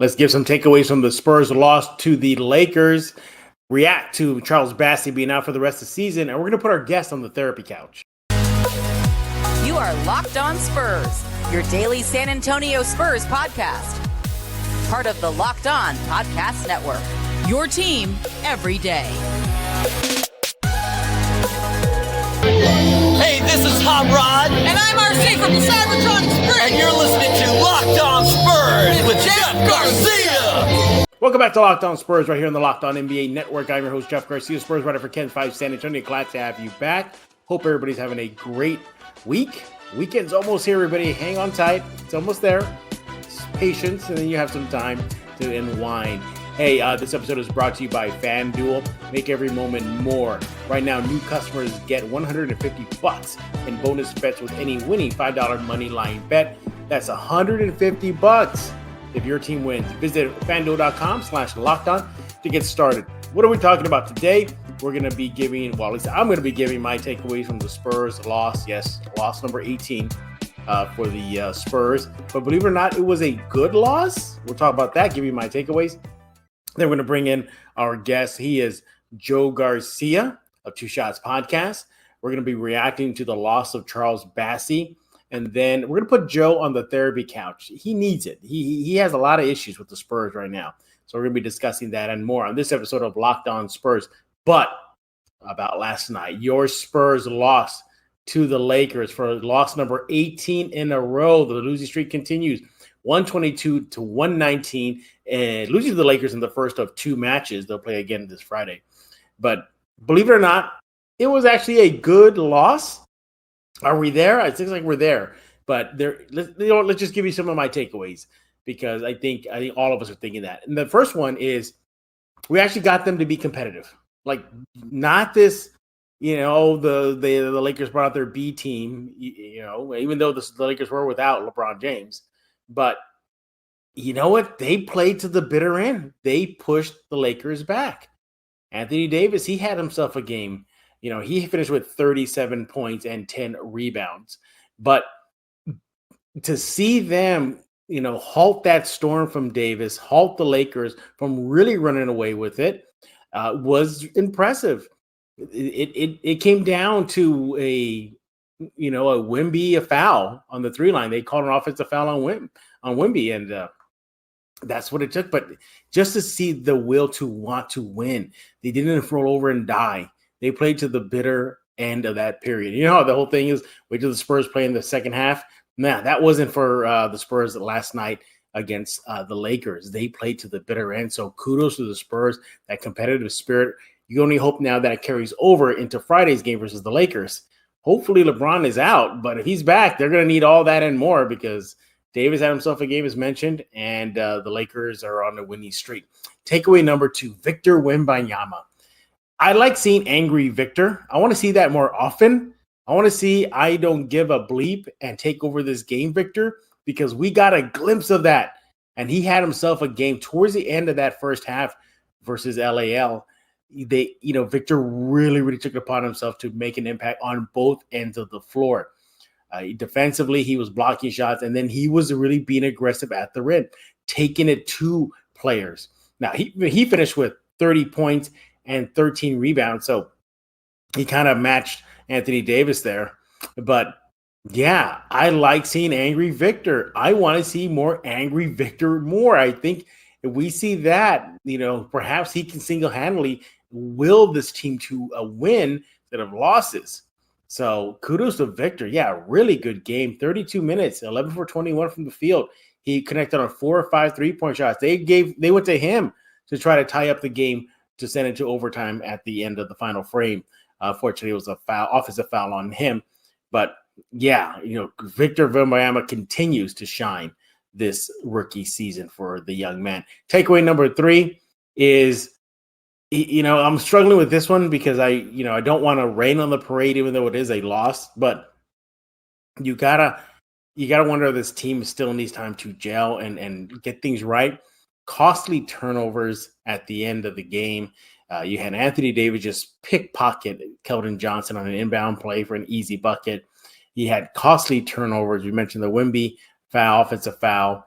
Let's give some takeaways from the Spurs loss to the Lakers, react to Charles Bassey being out for the rest of the season, and we're going to put our guest on the therapy couch. You are Locked On Spurs, your daily San Antonio Spurs podcast. Part of the Locked On Podcast Network, your team every day. Hey, this is Hot Rod. And I'm RC from the San Antonio Spurs. And you're listening to Locked On Spurs with Jeff Garcia. Welcome back to Locked On Spurs right here on the Locked On NBA Network. I'm your host, Jeff Garcia, Spurs writer for Ken 5 San Antonio. Glad to have you back. Hope everybody's having a great week. Weekend's almost here, everybody. Hang on tight. It's almost there. Just patience, and then you have some time to unwind. Hey, this episode is brought to you by FanDuel. Make every moment more. Right now, new customers get $150 in bonus bets with any winning $5 money line bet. That's $150 if your team wins. Visit FanDuel.com/lockedon to get started. What are we talking about today? We're going to be giving, well, at least I'm going to be giving my takeaways from the Spurs loss. Yes, loss number 18 for the Spurs. But believe it or not, it was a good loss. We'll talk about that, give you my takeaways. Then we're going to bring in our guest. He is Joe Garcia of Two Shots Podcast. We're going to be reacting to the loss of Charles Bassey. And then we're going to put Joe on the therapy couch. He needs it. He has a lot of issues with the Spurs right now. So we're going to be discussing that and more on this episode of Locked On Spurs. But about last night, your Spurs lost to the Lakers for loss number 18 in a row. The losing streak continues. 122 to 119, and losing to the Lakers in the first of two matches. They'll play again this Friday. But believe it or not, it was actually a good loss. Are we there? It seems like we're there. But let's just give you some of my takeaways, because I think all of us are thinking that. And the first one is we actually got them to be competitive. Like, not this, the Lakers brought out their B team, even though the Lakers were without LeBron James. But you know what? They played to the bitter end. They pushed the Lakers back. Anthony Davis, he had himself a game. He finished with 37 points and 10 rebounds. But to see them, halt that storm from Davis, halt the Lakers from really running away with it, was impressive. It came down to a Wemby, a foul on the three line. They called an offensive foul on Wemby, and that's what it took. But just to see the will to want to win, they didn't roll over and die. They played to the bitter end of that period. You know how the whole thing is, wait till the Spurs play in the second half? Nah, that wasn't for the Spurs last night against the Lakers. They played to the bitter end. So kudos to the Spurs, that competitive spirit. You only hope now that it carries over into Friday's game versus the Lakers. Hopefully LeBron is out, but if he's back, they're going to need all that and more, because Davis had himself a game, as mentioned, and the Lakers are on a winning streak. Takeaway number 2, Victor Wembanyama. I like seeing angry Victor. I want to see that more often. I want to see I don't give a bleep and take over this game, Victor, because we got a glimpse of that. And he had himself a game towards the end of that first half versus LAL. Victor really took it upon himself to make an impact on both ends of the floor. Defensively, he was blocking shots, and then he was really being aggressive at the rim, taking it to players. Now, he finished with 30 points and 13 rebounds, so he kind of matched Anthony Davis there. But, yeah, I like seeing angry Victor. I want to see more angry Victor more. I think if we see that, perhaps he can single-handedly will this team to a win instead of losses. So kudos to Victor. Yeah, really good game. 32 minutes, 11 for 21 from the field. He connected on 4 or 5 3-point shots. They went to him to try to tie up the game to send it to overtime at the end of the final frame. Fortunately, it was a offensive foul on him. But yeah, Victor Wembanyama continues to shine this rookie season for the young man. Takeaway number 3 is, I'm struggling with this one because I don't want to rain on the parade, even though it is a loss, but you gotta wonder if this team still needs time to gel and get things right. Costly turnovers at the end of the game. You had Anthony Davis just pickpocket Keldon Johnson on an inbound play for an easy bucket. You had costly turnovers. You mentioned the Wemby foul, offensive foul.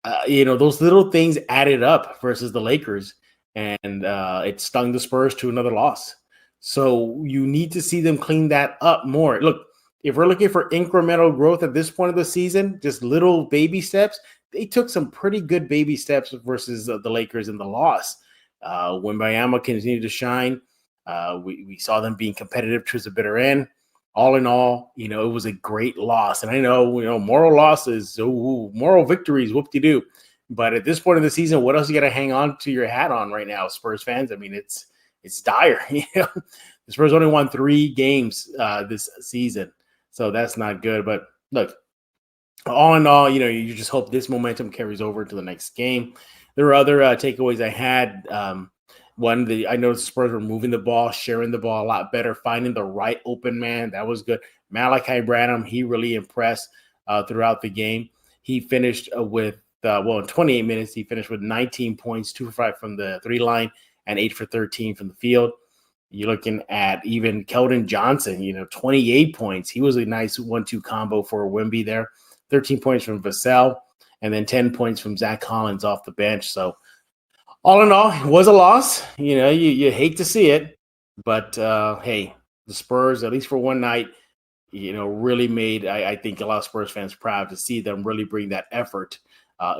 those little things added up versus the Lakers, and it stung the Spurs to another loss. So you need to see them clean that up more. Look, if we're looking for incremental growth at this point of the season, just little baby steps, they took some pretty good baby steps versus the Lakers in the loss. When Miami continued to shine, we saw them being competitive towards the bitter end. All in all, it was a great loss. And I know, moral losses, moral victories, whoop-de-doo. But at this point in the season, what else you got to hang on to your hat on right now, Spurs fans? I mean, it's dire. The Spurs only won 3 games this season, so that's not good. But look, all in all, you just hope this momentum carries over to the next game. There were other takeaways I had. I noticed the Spurs were moving the ball, sharing the ball a lot better, finding the right open man. That was good. Malachi Branham, he really impressed throughout the game. He finished with, in 28 minutes, he finished with 19 points, 2 for 5 from the 3 line, and 8 for 13 from the field. You're looking at even Keldon Johnson, 28 points. He was a nice 1-2 combo for Wemby there. 13 points from Vassell, and then 10 points from Zach Collins off the bench. So all in all, it was a loss. You hate to see it, but hey, the Spurs, at least for one night, really made, I think, a lot of Spurs fans proud to see them really bring that effort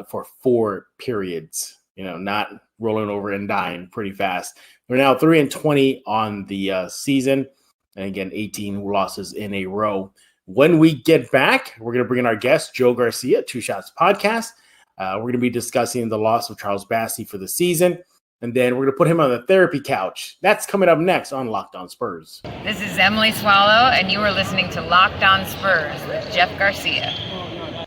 for 4 periods, not rolling over and dying pretty fast. We're now 3-20 on the season, and again, 18 losses in a row. When we get back, we're going to bring in our guest, Joe Garcia, Two Shots Podcast. We're going to be discussing the loss of Charles Bassey for the season, and then we're going to put him on the therapy couch. That's coming up next on Locked On Spurs. This is Emily Swallow, and you are listening to Locked On Spurs with Jeff Garcia.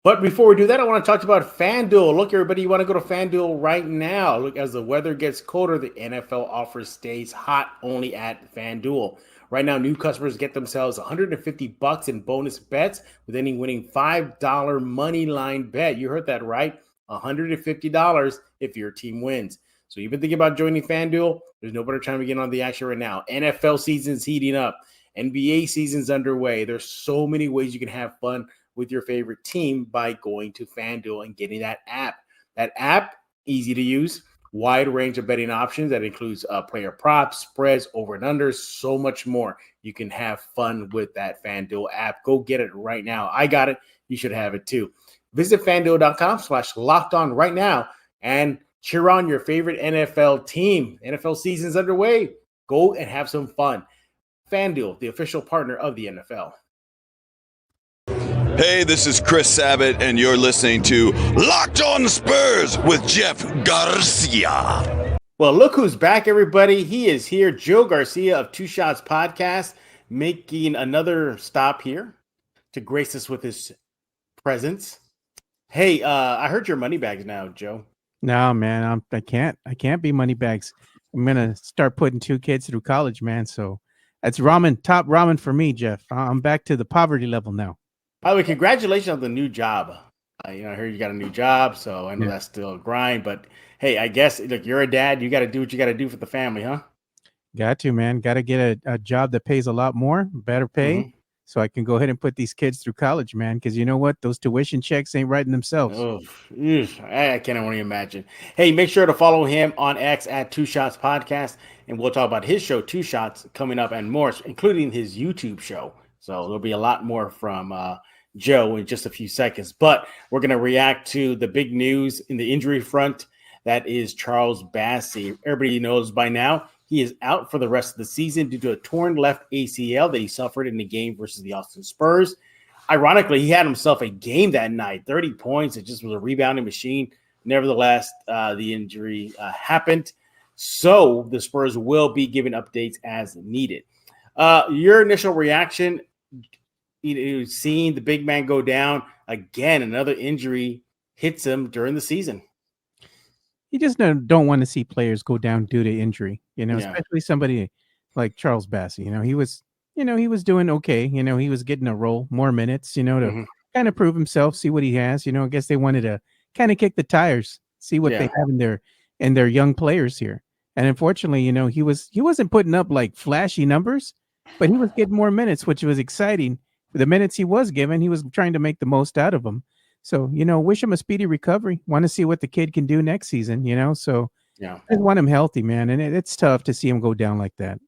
But before we do that, I want to talk about FanDuel. Look, everybody, you want to go to FanDuel right now. Look, as the weather gets colder, the NFL offer stays hot only at FanDuel. Right now, new customers get themselves $150 in bonus bets with any winning $5 money line bet. You heard that right, $150 if your team wins. So you've been thinking about joining FanDuel? There's no better time to get on the action right now. NFL season's heating up. NBA season's underway. There's so many ways you can have fun with your favorite team by going to FanDuel and getting that app. That app, easy to use. Wide range of betting options that includes player props, spreads, over and unders, so much more. You can have fun with that FanDuel app. Go get it right now. I got it. You should have it too. Visit FanDuel.com/lockedon right now and cheer on your favorite NFL team. NFL season's underway. Go and have some fun. FanDuel, the official partner of the NFL. Hey, this is Chris Sabat, and you're listening to Locked On Spurs with Jeff Garcia. Well, look who's back, everybody. He is here, Joe Garcia of Two Shots Podcast, making another stop here to grace us with his presence. Hey, I heard your money bags now, Joe. No, man, I can't be money bags. I'm gonna start putting 2 kids through college, man. So that's top ramen for me, Jeff. I'm back to the poverty level now. By the way, congratulations on the new job. I heard you got a new job, so I know that's still a grind. But hey, I guess look, you're a dad. You got to do what you got to do for the family, huh? Got to, man. Got to get a job that pays a lot more, better pay, so I can go ahead and put these kids through college, man. Because you know what? Those tuition checks ain't writing themselves. Oh, I can't only imagine. Hey, make sure to follow him on X at Two Shots Podcast, and we'll talk about his show, Two Shots, coming up and more, including his YouTube show. So there'll be a lot more from Joe in just a few seconds, but we're going to react to the big news in the injury front. That is Charles Bassey. Everybody knows by now he is out for the rest of the season due to a torn left ACL that he suffered in the game versus the Austin Spurs. Ironically, he had himself a game that night, 30 points. It just was a rebounding machine. Nevertheless, the injury happened. So the Spurs will be giving updates as needed. Your initial reaction, seeing the big man go down again, another injury hits him during the season. You just don't want to see players go down due to injury, especially somebody like Charles Bassey. He was doing okay. He was getting a role, more minutes, to kind of prove himself, see what he has. I guess they wanted to kind of kick the tires, see what they have in their young players here. And unfortunately, he wasn't putting up like flashy numbers, but he was getting more minutes, which was exciting. The minutes he was given, he was trying to make the most out of them. So, wish him a speedy recovery. Want to see what the kid can do next season, So Yeah. I want him healthy, man. And it's tough to see him go down like that.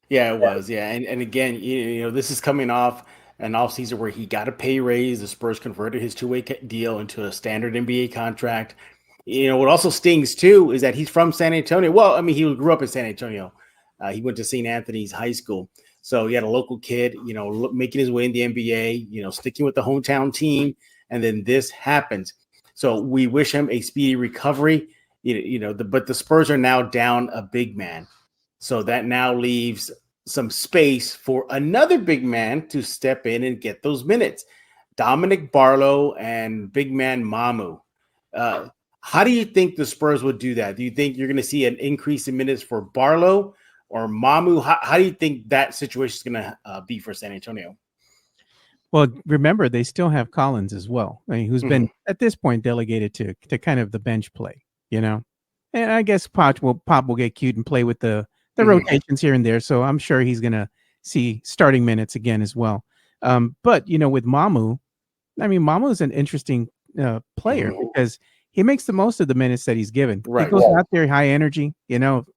Yeah, it was. Yeah. And again, this is coming off an offseason where he got a pay raise. The Spurs converted his two-way deal into a standard NBA contract. What also stings too is that he's from San Antonio. Well, I mean, he grew up in San Antonio. He went to St. Anthony's High School. So he had a local kid, making his way in the NBA, sticking with the hometown team. And then this happens. So we wish him a speedy recovery. But the Spurs are now down a big man. So that now leaves some space for another big man to step in and get those minutes. Dominic Barlow and big man Mamu. How do you think the Spurs would do that? Do you think you're going to see an increase in minutes for Barlow or Mamu? How do you think that situation is going to be for San Antonio? Well, remember, they still have Collins as well, who's been at this point delegated to kind of the bench play, And I guess Pop will get cute and play with the rotations here and there. So I'm sure he's going to see starting minutes again as well. But, with Mamu, Mamu is an interesting player because he makes the most of the minutes that he's given. Right. He goes out there, high energy,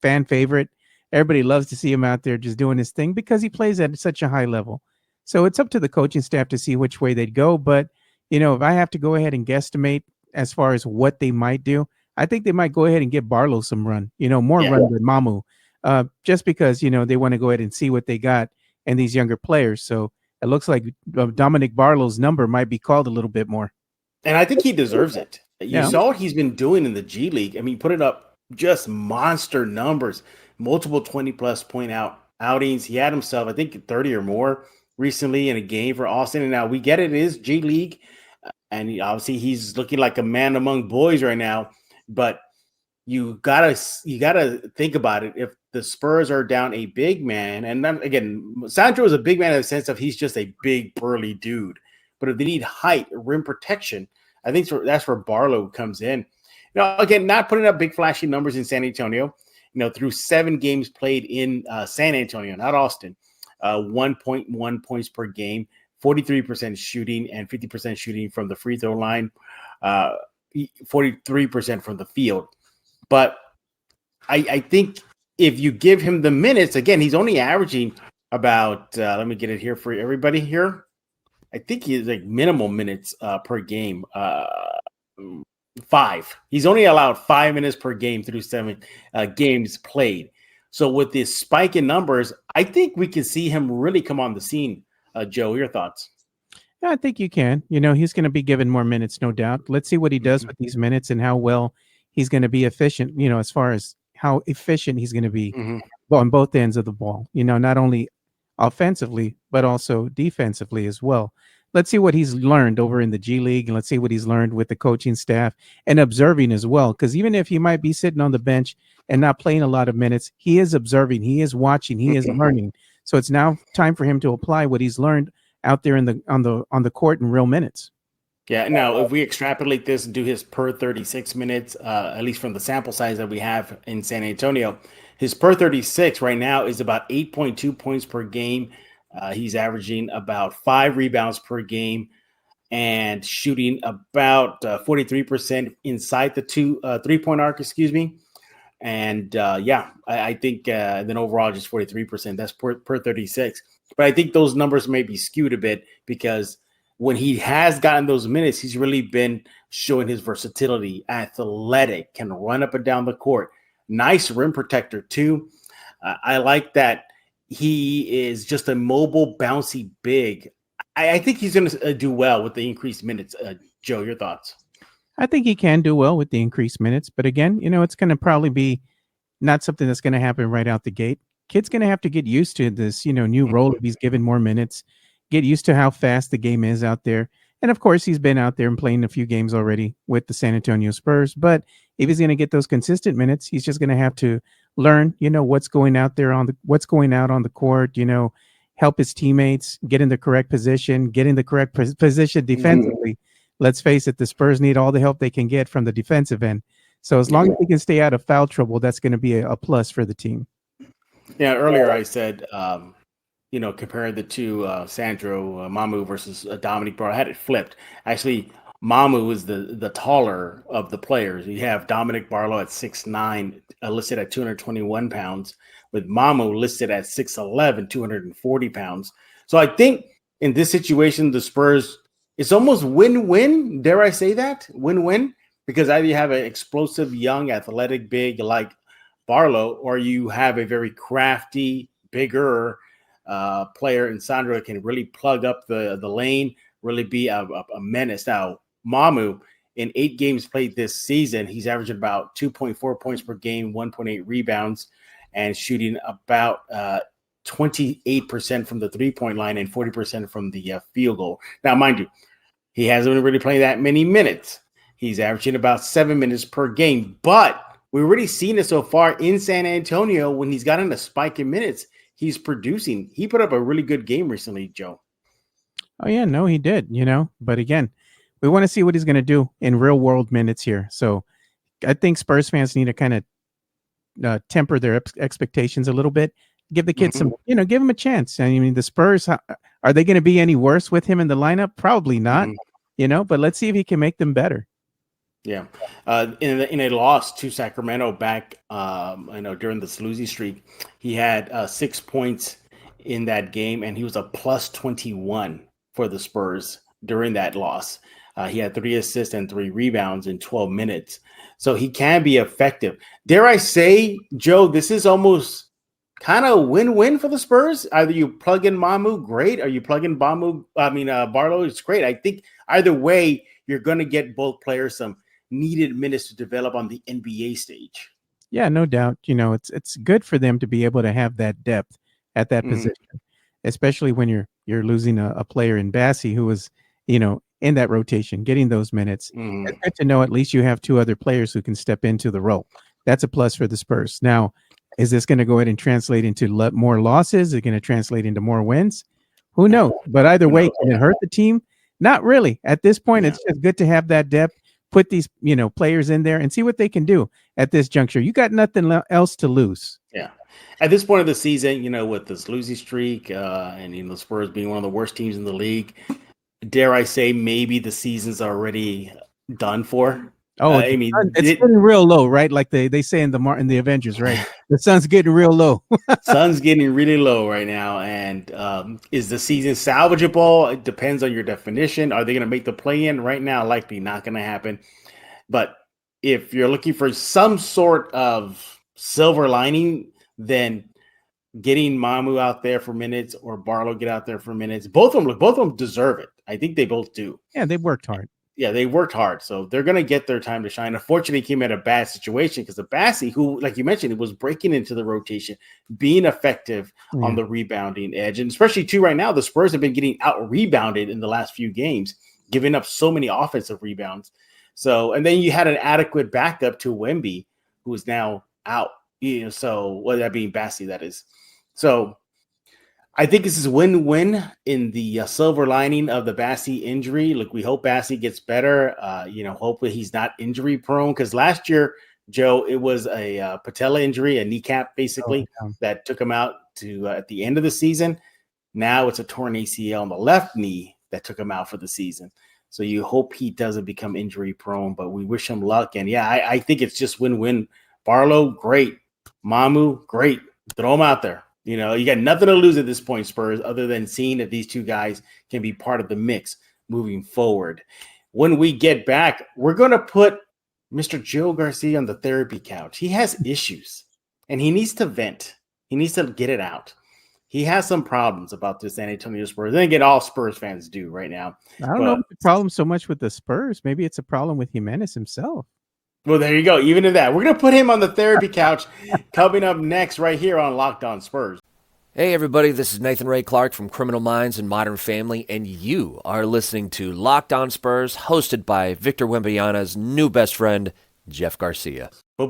fan favorite. Everybody loves to see him out there just doing his thing because he plays at such a high level. So it's up to the coaching staff to see which way they'd go. But, if I have to go ahead and guesstimate as far as what they might do, I think they might go ahead and give Barlow some run, more run than Mamu, just because, they want to go ahead and see what they got in these younger players. So it looks like Dominic Barlow's number might be called a little bit more. And I think he deserves it. You saw what he's been doing in the G League. I mean, putting up just monster numbers, multiple 20-plus point outings. He had himself, I think, 30 or more recently in a game for Austin. And now we get it is G League. And obviously he's looking like a man among boys right now. But you gotta think about it. If the Spurs are down a big man, and then, again, Sandro is a big man in the sense of he's just a big burly dude. But if they need height, rim protection, I think that's where Barlow comes in. Again, not putting up big flashy numbers in San Antonio. Through 7 games played in San Antonio, not Austin, 1.1 points per game, 43% shooting, and 50% shooting from the free throw line, 43% from the field. But I think if you give him the minutes, again, he's only averaging about, let me get it here for everybody here. I think he's like minimal minutes per game, 5. He's only allowed 5 minutes per game through 7 games played. So with this spike in numbers, I think we can see him really come on the scene. Joe, your thoughts? Yeah, I think you can. He's going to be given more minutes, no doubt. Let's see what he does with these minutes and how well he's going to be efficient, as far as how efficient he's going to be on both ends of the ball, not only offensively, but also defensively as well. Let's see what he's learned over in the G League, and let's see what he's learned with the coaching staff and observing as well. Because even if he might be sitting on the bench and not playing a lot of minutes, he is observing, he is watching, he is learning. So it's now time for him to apply what he's learned out there on the court in real minutes. Yeah. Now, if we extrapolate this and do his per 36 minutes, at least from the sample size that we have in San Antonio, his per 36 right now is about 8.2 points per game. He's averaging about 5 rebounds per game and shooting about 43% inside the 3-point arc, And I think then overall just 43%. That's per 36. But I think those numbers may be skewed a bit because when he has gotten those minutes, he's really been showing his versatility, athletic, can run up and down the court. Nice rim protector too. I like that he is just a mobile, bouncy big. I think he's going to do well with the increased minutes. Joe, your thoughts? I think he can do well with the increased minutes. But again, it's going to probably be not something that's going to happen right out the gate. Kid's going to have to get used to this, new role if he's given more minutes, get used to how fast the game is out there. And of course, he's been out there and playing a few games already with the San Antonio Spurs. But if he's going to get those consistent minutes, he's just going to have to learn, what's going out there what's going out on the court, help his teammates get in the correct position, get in the correct position defensively. Let's face it, the Spurs need all the help they can get from the defensive end. So as long as he can stay out of foul trouble, that's going to be a plus for the team. Yeah, earlier I said, compare the two, Sandro Mamu versus Dominic Barlow. I had it flipped. Actually, Mamu is the taller of the players. You have Dominic Barlow at 6'9", listed at 221 pounds, with Mamu listed at 6'11", 240 pounds. So I think in this situation, the Spurs, it's almost win-win. Dare I say that? Win-win, because either you have an explosive, young, athletic big like Barlow, or you have a very crafty, bigger player in Sandro that can really plug up the lane, really be a menace. Now, Mamu, in 8 games played this season, he's averaging about 2.4 points per game, 1.8 rebounds, and shooting about 28% from the three-point line and 40% from the field goal. Now, mind you, he hasn't been really playing that many minutes. He's averaging about 7 minutes per game, but we've already seen it so far in San Antonio. When he's gotten a spike in minutes, he's producing. He put up a really good game recently, Joe. Oh, yeah, no, he did, but again, we want to see what he's going to do in real world minutes here. So I think Spurs fans need to kind of temper their expectations a little bit. Give the kid some, give him a chance. I mean, the Spurs, are they going to be any worse with him in the lineup? Probably not, but let's see if he can make them better. Yeah. In a loss to Sacramento back, during the losing streak, he had 6 points in that game, and he was a plus 21 for the Spurs during that loss. He had 3 assists and 3 rebounds in 12 minutes. So he can be effective. Dare I say, Joe, this is almost kind of win-win for the Spurs. Either you plug in Mamu, great, or you plug in Barlow, it's great. I think either way, you're going to get both players some needed minutes to develop on the NBA stage. Yeah, no doubt. It's good for them to be able to have that depth at that position, especially when you're losing a player in Bassey who was, in that rotation, getting those minutes. It's good to know at least you have 2 other players who can step into the role. That's a plus for the Spurs. Now, is this going to go ahead and translate into more losses? Is it going to translate into more wins? Who knows? But either way, can it hurt the team? Not really. At this point, it's just good to have that depth, put these, players in there and see what they can do at this juncture. You got nothing else to lose. Yeah. At this point of the season, with this losing streak and the Spurs being one of the worst teams in the league, dare I say, maybe the season's already done for. Oh, it's getting real low, right? Like they say in the Avengers, right? The sun's getting real low. Sun's getting really low right now. And is the season salvageable? It depends on your definition. Are they going to make the play-in? Right now, likely not going to happen. But if you're looking for some sort of silver lining, then getting Mamu out there for minutes or Barlow get out there for minutes, both of them deserve it. I think they both do. Yeah, they worked hard. Yeah, they worked hard, so they're going to get their time to shine. Unfortunately, he came at a bad situation because the Bassey, who, like you mentioned, it was breaking into the rotation, being effective on the rebounding edge, and especially too right now, the Spurs have been getting out rebounded in the last few games, giving up so many offensive rebounds. So, and then you had an adequate backup to Wemby, who is now out. So that being Bassey, that is. So I think this is win-win in the silver lining of the Bassey injury. Look, we hope Bassey gets better. Hopefully he's not injury prone, because last year, Joe, it was a patella injury, a kneecap basically, that took him out to at the end of the season. Now it's a torn ACL on the left knee that took him out for the season. So you hope he doesn't become injury prone, but we wish him luck. And yeah, I think it's just win-win. Barlow, great. Mamu, great. Throw him out there. You got nothing to lose at this point, Spurs, other than seeing that these 2 guys can be part of the mix moving forward. When we get back, we're going to put Mr. Joe Garcia on the therapy couch. He has issues, and he needs to vent. He needs to get it out. He has some problems about the San Antonio Spurs. Then again, all Spurs fans do right now. I don't know if the problem so much with the Spurs. Maybe it's a problem with Jimenez himself. Well, there you go. Even in that, we're going to put him on the therapy couch coming up next right here on Locked On Spurs. Hey, everybody. This is Nathan Ray Clark from Criminal Minds and Modern Family, and you are listening to Locked On Spurs, hosted by Victor Wembanyama's new best friend, Jeff Garcia. But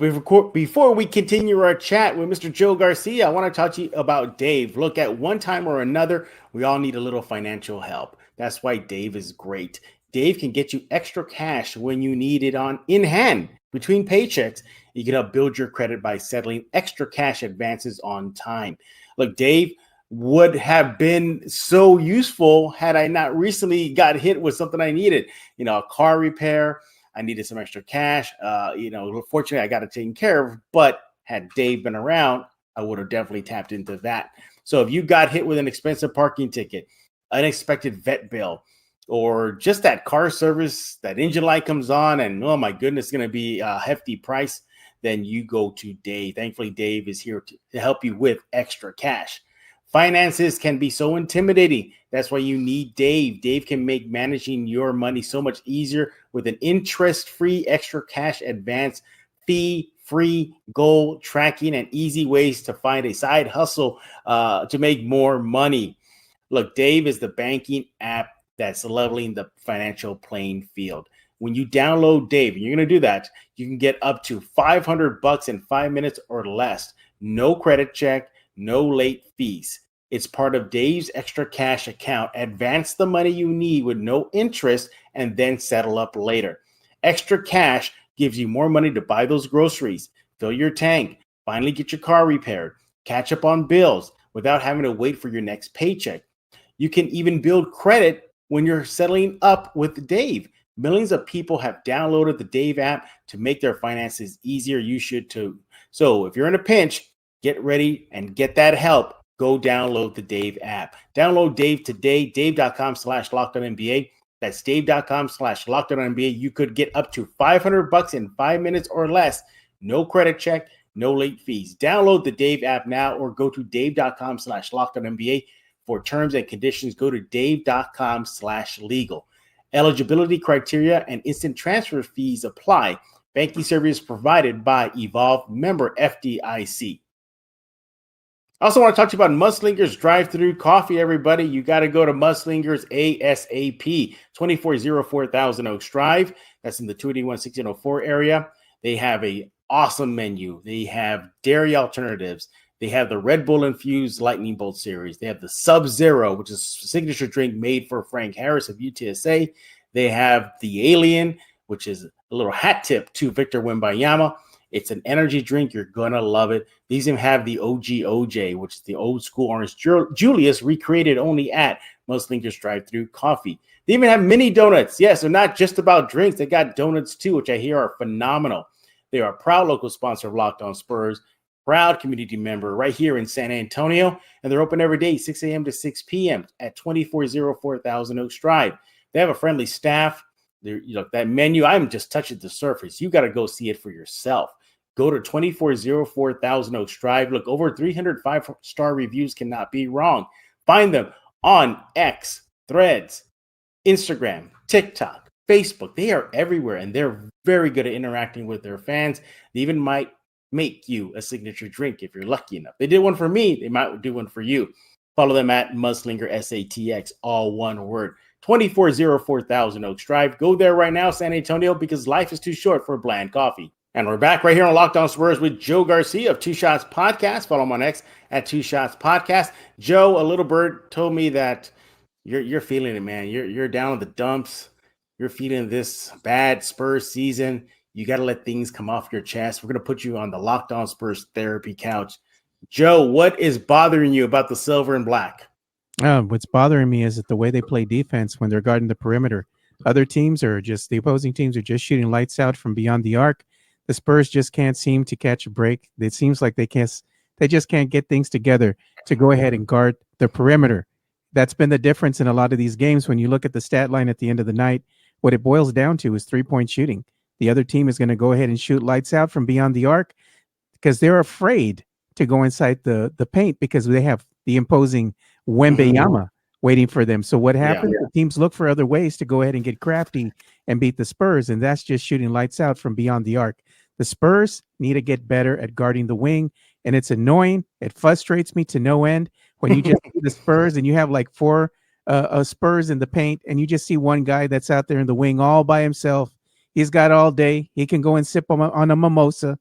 before we continue our chat with Mr. Joe Garcia, I want to talk to you about Dave. Look, at one time or another, we all need a little financial help. That's why Dave is great. Dave can get you extra cash when you need it in hand. Between paychecks, you can help build your credit by settling extra cash advances on time. Look, Dave would have been so useful had I not recently got hit with something I needed, a car repair. I needed some extra cash. Fortunately I got it taken care of, but had Dave been around, I would have definitely tapped into that. So if you got hit with an expensive parking ticket, unexpected vet bill, or just that car service, that engine light comes on and, oh my goodness, it's going to be a hefty price, then you go to Dave. Thankfully, Dave is here to help you with extra cash. Finances can be so intimidating. That's why you need Dave. Dave can make managing your money so much easier with an interest-free extra cash advance, fee-free goal tracking, and easy ways to find a side hustle to make more money. Look, Dave is the banking app that's leveling the financial playing field. When you download Dave, and you're going to do that, you can get up to $500 in 5 minutes or less. No credit check, no late fees. It's part of Dave's extra cash account. Advance the money you need with no interest and then settle up later. Extra cash gives you more money to buy those groceries, fill your tank, finally get your car repaired, catch up on bills without having to wait for your next paycheck. You can even build credit when you're settling up with Dave. Millions of people have downloaded the Dave app to make their finances easier. You should too. So if you're in a pinch, get ready and get that help. Go download the Dave app. Download Dave today, dave.com/LockedOnNBA. That's dave.com/LockedOnNBA. You could get up to $500 in 5 minutes or less. No credit check, no late fees. Download the Dave app now or go to dave.com/LockedOnNBA. For terms and conditions, go to dave.com/legal. Eligibility criteria and instant transfer fees apply. Banking service provided by Evolve, member FDIC. I also want to talk to you about Mudslinger's drive-through coffee, everybody. You got to go to Mudslinger's ASAP, 2404 Thousand Oaks Drive. That's in the 281-1604 area. They have an awesome menu. They have dairy alternatives. They have the Red Bull infused Lightning Bolt series. They have the Sub-Zero, which is a signature drink made for Frank Harris of UTSA. They have the Alien, which is a little hat tip to Victor Wembanyama. It's an energy drink. You're going to love it. These even have the OG OJ, which is the old school Orange Julius, recreated only at Mudslinger's drive-through coffee. They even have mini donuts. Yes, they're not just about drinks. They got donuts too, which I hear are phenomenal. They are a proud local sponsor of Locked On Spurs, proud community member right here in San Antonio, and they're open every day, 6 a.m. to 6 p.m. at 2404 Thousand Oaks Drive. They have a friendly staff. That menu, I'm just touching the surface. You got to go see it for yourself. Go to 2404 Thousand Oaks Drive. Look, over 300 5-star reviews cannot be wrong. Find them on X, Threads, Instagram, TikTok, Facebook. They are everywhere, and they're very good at interacting with their fans. They even might make you a signature drink if you're lucky enough. They did one for me. They might do one for you. Follow them at Mudslinger, SATX, all one word. 2404 Thousand Oaks Drive. Go there right now, San Antonio, because life is too short for bland coffee. And we're back right here on Locked On Spurs with Joe Garcia of Two Shots Podcast. Follow him on X at Two Shots Podcast. Joe, a little bird told me that you're feeling it, man. You're down in the dumps. You're feeling this bad Spurs season. You got to let things come off your chest. We're going to put you on the Locked On Spurs therapy couch. Joe, what is bothering you about the silver and black? What's bothering me is that the way they play defense when they're guarding the perimeter. Other teams are just, the opposing teams are just shooting lights out from beyond the arc. The Spurs just can't seem to catch a break. It seems like they just can't get things together to go ahead and guard the perimeter. That's been the difference in a lot of these games. When you look at the stat line at the end of the night, what it boils down to is 3-point shooting. The other team is going to go ahead and shoot lights out from beyond the arc because they're afraid to go inside the paint because they have the imposing Wembanyama waiting for them. So what happens? The teams look for other ways to go ahead and get crafty and beat the Spurs, and that's just shooting lights out from beyond the arc. The Spurs need to get better at guarding the wing, and it's annoying. It frustrates me to no end when you just see the Spurs and you have like four Spurs in the paint, and you just see one guy that's out there in the wing all by himself. He's got all day. He can go and sip on a mimosa,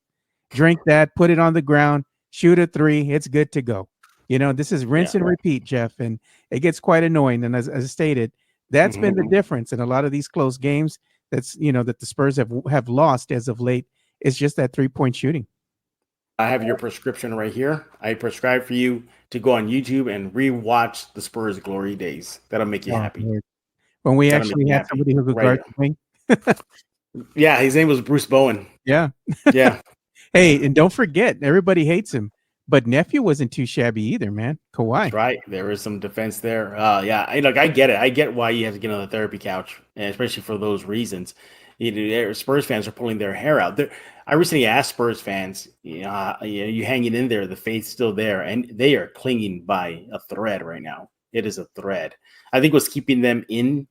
drink that, put it on the ground, shoot a three. It's good to go. This is rinse and repeat, Jeff, and it gets quite annoying. And as I stated, that's been the difference in a lot of these close games. That's that the Spurs have lost as of late. It's just that 3-point shooting. I have your prescription right here. I prescribe for you to go on YouTube and rewatch the Spurs glory days. That'll make you happy. Man. When we That'll make actually me had happy. somebody who could Right. guard the wing. Yeah, his name was Bruce Bowen. Yeah. Yeah. Hey, and don't forget, everybody hates him, but nephew wasn't too shabby either, man. Kawhi. That's right. There was some defense there. Yeah, I get it. I get why you have to get on the therapy couch, and especially for those reasons. Spurs fans are pulling their hair out. I recently asked Spurs fans, you hanging in there, the faith's still there, and they are clinging by a thread right now. It is a thread. I think what's keeping them in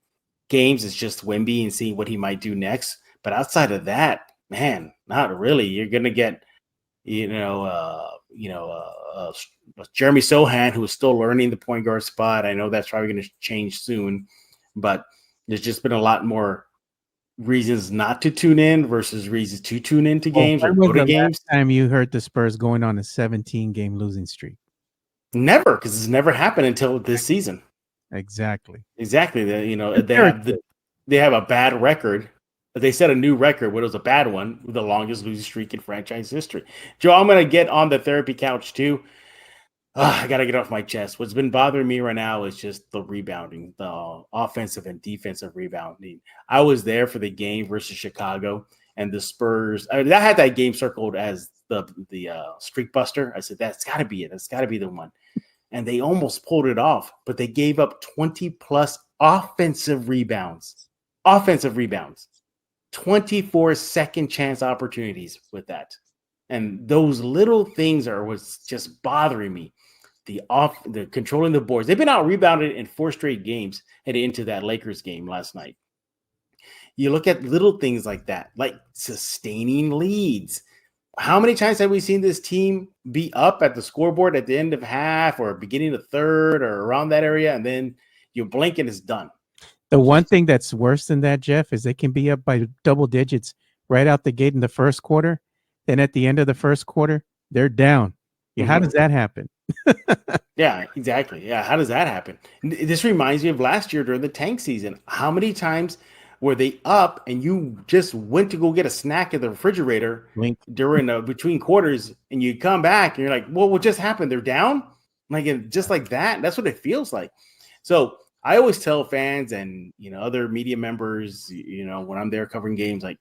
games is just Wemby and seeing what he might do next. But outside of that, man, not really. You're gonna get, Jeremy Sohan, who is still learning the point guard spot. I know that's probably going to change soon, but there's just been a lot more reasons not to tune in versus reasons to tune into games or go to games. Last time you heard the Spurs going on a 17-game losing streak? Never, because it's never happened until this season. Exactly. They have a bad record. They set a new record, but it was a bad one, with the longest losing streak in franchise history. Joe, I'm going to get on the therapy couch too. I got to get off my chest. What's been bothering me right now is just the rebounding, the offensive and defensive rebounding. I was there for the game versus Chicago, and the Spurs. I had that game circled as the streak buster. I said, that's got to be it. That's got to be the one. And they almost pulled it off, but they gave up 20-plus offensive rebounds. 24 second chance opportunities with that. And those little things was just bothering me. The controlling the boards. They've been out rebounded in 4 straight games heading into that Lakers game last night. You look at little things like that, like sustaining leads. How many times have we seen this team be up at the scoreboard at the end of half or beginning of third or around that area, and then you blink and it's done? The one thing that's worse than that, Jeff, is they can be up by double digits right out the gate in the first quarter. Then at the end of the first quarter, they're down. Yeah, how does that happen? Yeah, exactly. Yeah, how does that happen? This reminds me of last year during the tank season. How many times were they up and you just went to go get a snack at the refrigerator during between quarters, and you come back and you're like, well, what just happened? They're down? Just like that. That's what it feels like. So I always tell fans and other media members, when I'm there covering games, like,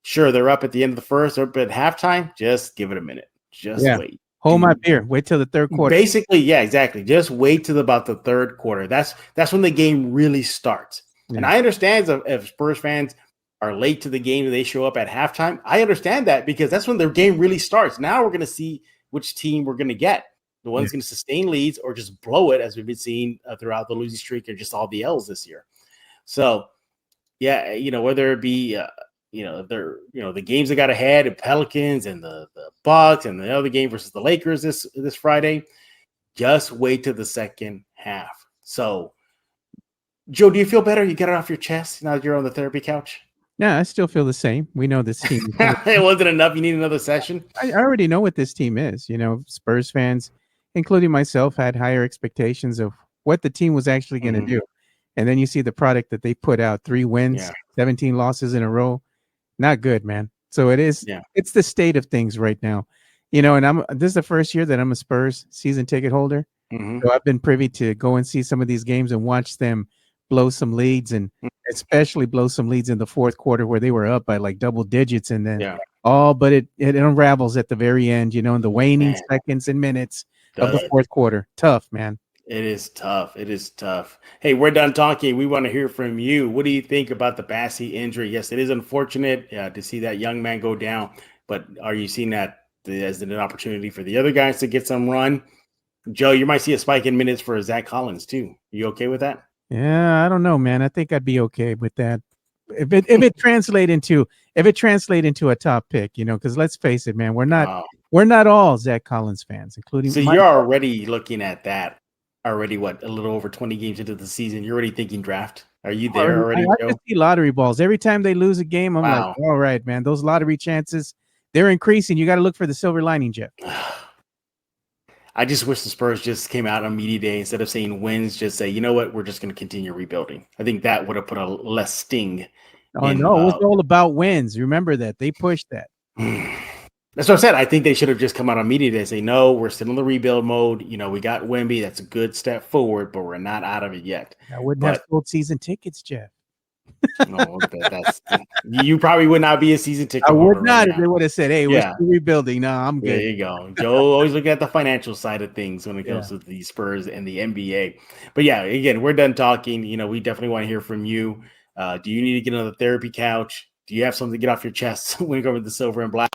sure, they're up at the end of the first or at halftime. Just give it a minute. Just wait. Hold my beer. Wait till the third quarter. Basically, yeah, exactly. Just wait till about the third quarter. That's when the game really starts. Yeah. And I understand if Spurs fans are late to the game and they show up at halftime. I understand that because that's when their game really starts. Now we're going to see which team we're going to get. The one's going to sustain leads or just blow it, as we've been seeing throughout the losing streak, or just all the L's this year. So, yeah, whether it be the games that got ahead, the Pelicans and the Bucks, and the other game versus the Lakers this Friday, just wait till the second half. So, Joe, do you feel better? You got it off your chest now that you're on the therapy couch? Yeah, I still feel the same. We know this team. It wasn't enough. You need another session. I already know what this team is. Spurs fans, including myself, had higher expectations of what the team was actually going to do. And then you see the product that they put out: 3 wins, 17 losses in a row. Not good, man. So it is. Yeah. It's the state of things right now. And this is the first year that I'm a Spurs season ticket holder. So I've been privy to go and see some of these games and watch them blow some leads, and especially blow some leads in the fourth quarter where they were up by like double digits, and then but it unravels at the very end, in the waning seconds and minutes of the fourth quarter. Tough, man. It is tough. It is tough. Hey, we're done talking. We want to hear from you. What do you think about the Bassey injury? Yes, it is unfortunate to see that young man go down, but are you seeing that as an opportunity for the other guys to get some run? Joe, you might see a spike in minutes for Zach Collins too. You okay with that? Yeah, I don't know, man. I think I'd be okay with that if it translate into a top pick, because let's face it, man, we're not all Zach Collins fans, including. So you're already looking at that. Already, a little over 20 games into the season, you're already thinking draft. Are you there already, I Joe? just see lottery balls every time they lose a game. I'm like, all right, man, those lottery chances, they're increasing. You got to look for the silver lining, Jeff. I just wish the Spurs just came out on media day, instead of saying wins, just say, you know what, we're just going to continue rebuilding. I think that would have put a less sting. Oh, no, it was all about wins. Remember that. They pushed that. That's what I said. I think they should have just come out immediately and say, no, we're still in the rebuild mode. We got Wemby. That's a good step forward, but we're not out of it yet. I wouldn't have sold season tickets, Jeff. No, you probably would not be a season ticket. I would not if they would have said, hey, we're still rebuilding. No, I'm good. There you go. Joe always looking at the financial side of things when it comes to the Spurs and the NBA. But yeah, again, we're done talking. We definitely want to hear from you. Do you need to get on the therapy couch? Do you have something to get off your chest when you go over the silver and black?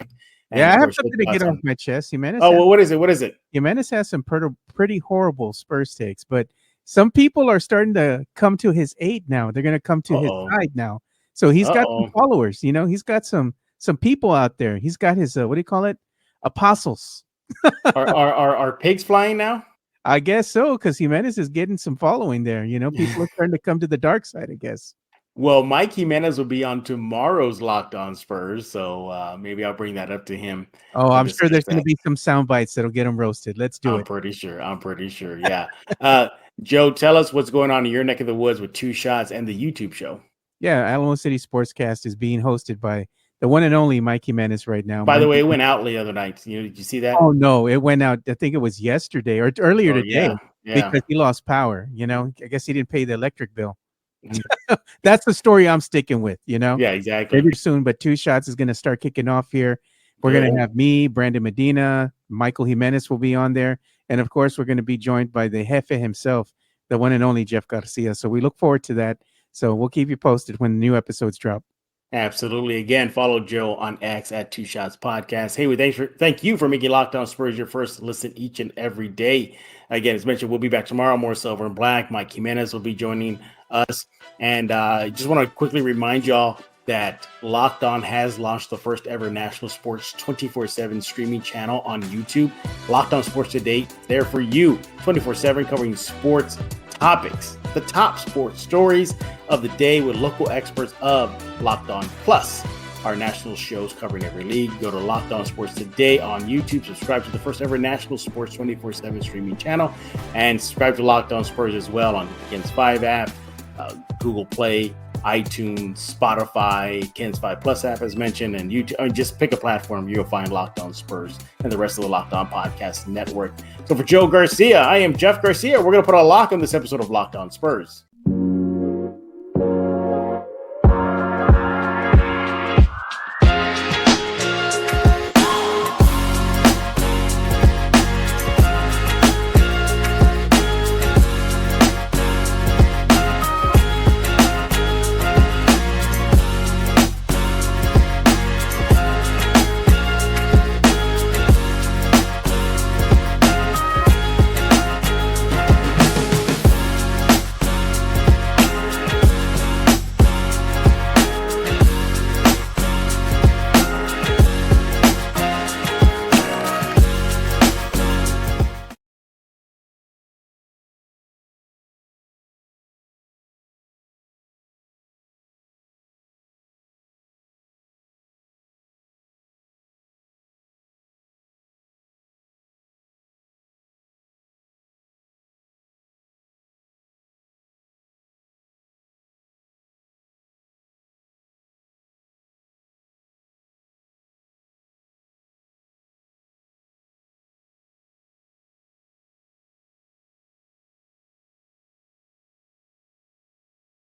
And I have something to get off my chest. Jimenez. What is it? What is it? Jimenez has some pretty horrible Spurs takes, but some people are starting to come to his aid now. They're going to come to his side now. So he's got some followers. He's got some people out there. He's got his what do you call it? Apostles. Are pigs flying now? I guess so, because Jimenez is getting some following there. People are starting to come to the dark side, I guess. Well, Mike Jimenez will be on tomorrow's Locked On Spurs, so maybe I'll bring that up to him. Oh, I'm sure there's going to be some sound bites that'll get him roasted. Let's do it. I'm pretty sure. Yeah. Joe, tell us what's going on in your neck of the woods with Two Shots and the YouTube show. Yeah, Alamo City Sportscast is being hosted by the one and only Mike Jimenez right now. By the way, it went out the other night. Did you see that? Oh, no, it went out. I think it was yesterday or earlier today because he lost power. I guess he didn't pay the electric bill. That's the story I'm sticking with, Yeah, exactly. Maybe soon, but Two Shots is going to start kicking off here. We're going to have me, Brandon Medina, Michael Jimenez will be on there. And of course, we're going to be joined by the Jefe himself, the one and only Jeff Garcia. So we look forward to that. So we'll keep you posted when new episodes drop. Absolutely. Again, follow Joe on X at Two Shots Podcast. Hey, thank you for making Locked On Spurs your first listen each and every day. Again, as mentioned, we'll be back tomorrow, more silver and black. Mike Jimenez will be joining us. And I just want to quickly remind y'all that Locked On has launched the first ever national sports 24/7 streaming channel on YouTube. Locked On Sports Today, there for you, 24/7, covering sports topics, the top sports stories of the day with local experts of Locked On Plus, our national shows covering every league. Go to Locked On Sports Today on YouTube. Subscribe to the first ever national sports 24/7 streaming channel, and subscribe to Locked On Spurs as well on Against 5 app, Google Play, iTunes, Spotify, Ken's 5 Plus app as mentioned, and YouTube. Just pick a platform, you'll find Locked On Spurs and the rest of the Locked On Podcast Network. So for Joe Garcia, I am Jeff Garcia. We're going to put a lock on this episode of Locked On Spurs.